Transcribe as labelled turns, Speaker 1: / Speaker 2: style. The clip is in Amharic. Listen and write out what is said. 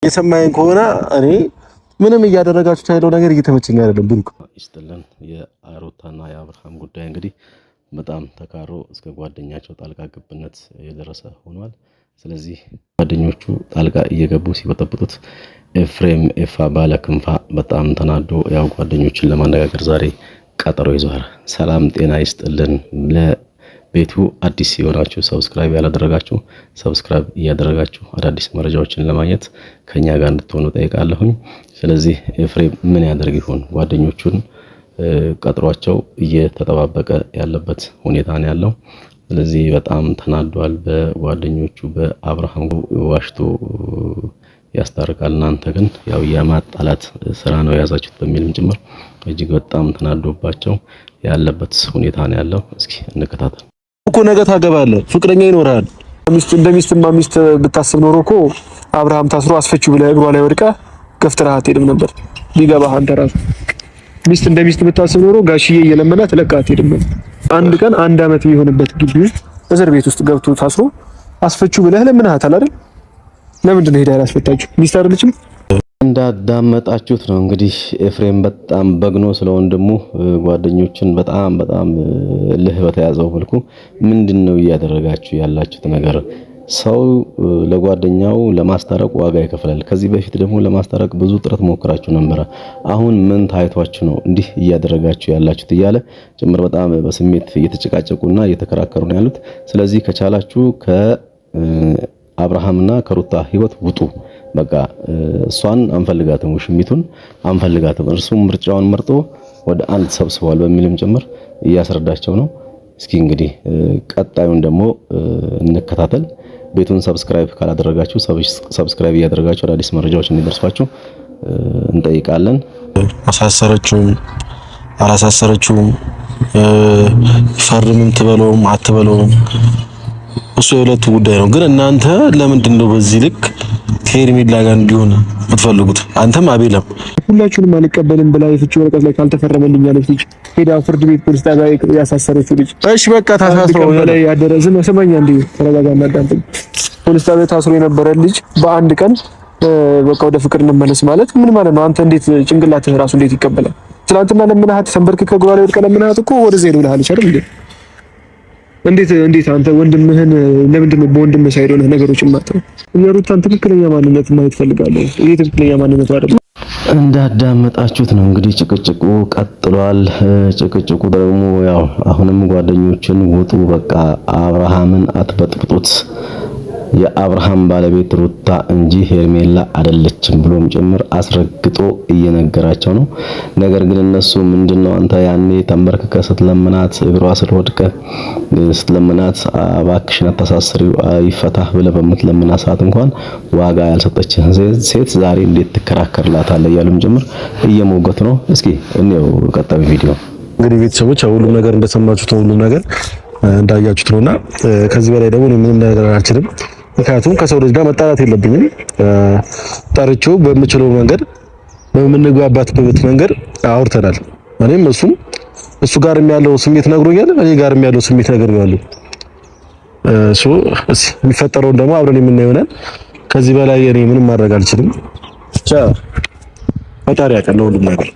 Speaker 1: የሰማኸኝ ከሆነ እኔ ምንም እያደረጋችሁት ያለው ነገር እየተመቸኝ አይደለም። ብሩክ
Speaker 2: ይስጥልን። የሩታና የአብርሃም ጉዳይ እንግዲህ በጣም ተካሮ እስከ ጓደኛቸው ጣልቃ ገብነት የደረሰ ሆኗል። ስለዚህ ጓደኞቹ ጣልቃ እየገቡ ሲበጠብጡት ኤፍሬም ኤፋ ባለ ክንፋ በጣም ተናዶ ያው ጓደኞችን ለማነጋገር ዛሬ ቀጠሮ ይዟል። ሰላም ጤና ይስጥልን። ለቤቱ አዲስ የሆናችሁ ሰብስክራይብ ያላደረጋችሁ ሰብስክራይብ እያደረጋችሁ አዳዲስ መረጃዎችን ለማግኘት ከኛ ጋር እንድትሆኑ ጠይቃለሁኝ። ስለዚህ ኤፍሬም ምን ያደርግ ይሆን? ጓደኞቹን ቀጥሯቸው እየተጠባበቀ ያለበት ሁኔታ ነው ያለው። ስለዚህ በጣም ተናዷል በጓደኞቹ በአብርሃም ዋሽቶ ያስታርቃል፣ እናንተ ግን ያው የማጣላት ስራ ነው የያዛችሁት በሚልም ጭምር እጅግ በጣም ተናዶባቸው ያለበት ሁኔታ ነው ያለው። እስኪ እንከታተል።
Speaker 1: እኮ ነገ ታገባለህ፣ ፍቅረኛ ይኖርሃል። ሚስት ብታስብ ኖሮ እኮ አብርሃም ታስሮ አስፈችው ብለህ እግሯ ላይ ወድቀህ ገፍትረህ አትሄድም ነበር። ቢገባህ አንተ ራሱ ሚስት ብታስብ ኖሮ ጋሽዬ እየለመናት ለቃት አትሄድም ነበር። አንድ ቀን አንድ አመት የሚሆንበት ግቢ ውስጥ እስር ቤት ውስጥ ገብቶ ታስሮ አስፈችው ብለህ ለምንሃታል አይደል? ለምንድን ነው ሄዳ ያላስፈታችሁ? ሚስት አይደለችም?
Speaker 2: እንዳዳመጣችሁት ነው እንግዲህ ኤፍሬም በጣም በግኖ ስለወንድሙ ጓደኞችን በጣም ልህ በተያዘው መልኩ ምንድነው እያደረጋችሁ ያላችሁት ነገር? ሰው ለጓደኛው ለማስታረቅ ዋጋ ይከፍላል። ከዚህ በፊት ደግሞ ለማስታረቅ ብዙ ጥረት ሞክራችሁ ነበር። አሁን ምን ታይቷችሁ ነው እንዲህ እያደረጋችሁ ያላችሁት? እያለ ጭምር በጣም በስሜት እየተጨቃጨቁና እየተከራከሩ ነው ያሉት። ስለዚህ ከቻላችሁ አብርሃምና ከሩታ ህይወት ውጡ። በቃ እሷን አንፈልጋትም፣ ውሽሚቱን አንፈልጋትም። እርሱም ምርጫውን መርጦ ወደ አንድ ተሰብስበዋል በሚልም ጭምር እያስረዳቸው ነው። እስኪ እንግዲህ ቀጣዩን ደግሞ እንከታተል። ቤቱን ሰብስክራይብ ካላደረጋችሁ ሰብስክራይብ እያደረጋችሁ አዳዲስ መረጃዎች እንዲደርሷችሁ እንጠይቃለን።
Speaker 1: አሳሰረችውም አላሳሰረችውም ፈርምም ትበለውም አትበለውም እሱ የሁለቱ ጉዳይ ነው። ግን እናንተ ለምንድን ነው በዚህ ልክ ከሄርሜላ ጋር እንዲሆን የምትፈልጉት? አንተም አቤለም ሁላችሁንም አልቀበልም ብላ የፍቺ ወረቀት ላይ ካልተፈረመልኝ ያለች ልጅ ሄዳ ፍርድ ቤት ፖሊስ ጣቢያ ያሳሰረችው ልጅ። እሺ በቃ ታሳስሮ ላይ ያደረዝን ሰማኛ እንዴ? ተረጋጋና አዳምጥ። ፖሊስ ጣቢያ ታስሮ የነበረ ልጅ በአንድ ቀን በቃ ወደ ፍቅር እንመለስ ማለት ምን ማለት ነው? አንተ እንዴት ጭንቅላትህ ራሱ እንዴት ይቀበላል? ትናንትና ለምንሃት ሰንበርክ ከግሯ ላይ ወድቀህ ለምንሃት እኮ ወደ ዘይድ ብለሃለች አይደል እንዴ? እንዴት አንተ ወንድምህን ለምንድን ነው በወንድምህ ሳይድ ሆነህ ነገሮችን ማጥረው? የሩታን ትክክለኛ ማንነት ማየት ፈልጋለሁ። ይሄ ትክክለኛ ማንነቱ አይደለም።
Speaker 2: እንዳዳመጣችሁት ነው እንግዲህ ጭቅጭቁ ቀጥሏል። ጭቅጭቁ ደግሞ ያው አሁንም ጓደኞችን ውጡ፣ በቃ አብርሃምን አትበጥብጡት፣ የአብርሃም ባለቤት ሩታ እንጂ ሄርሜላ አይደለችም ብሎም ጭምር አስረግጦ እየነገራቸው ነው። ነገር ግን እነሱ ምንድነው አንተ ያኔ ተንበርክከ ስትለምናት እግሯ ስር ወድቀህ ስትለምናት እባክሽን አታሳስሪው ይፈታህ ብለህ በምትለምናት ሰዓት እንኳን ዋጋ ያልሰጠችህን ሴት ዛሬ እንዴት ትከራከርላታለህ እያሉም ጭምር እየሞገቱ ነው። እስኪ እንየው ቀጣዩ ቪዲዮ።
Speaker 1: እንግዲህ ቤተሰቦች ሁሉም ነገር እንደሰማችሁት ነው፣ ሁሉም ነገር እንዳያችሁት ነውና ከዚህ በላይ ደግሞ ምንም ነገር አልችልም። ምክንያቱም ከሰው ልጅ ጋር መጣላት የለብኝም። ጠርቼው በምችለው መንገድ በምንግባባበት መንገድ አውርተናል። እኔም እሱ ጋርም ያለው ስሜት ነግሮኛል፣ እኔ ጋርም ያለው ስሜት ነግሮኛል። የሚፈጠረውን ደግሞ አብረን የምናየው ይሆናል። ከዚህ በላይ እኔ ምንም ማድረግ አልችልም። ብቻ ፈጣሪ ያውቃል ሁሉም ነገር።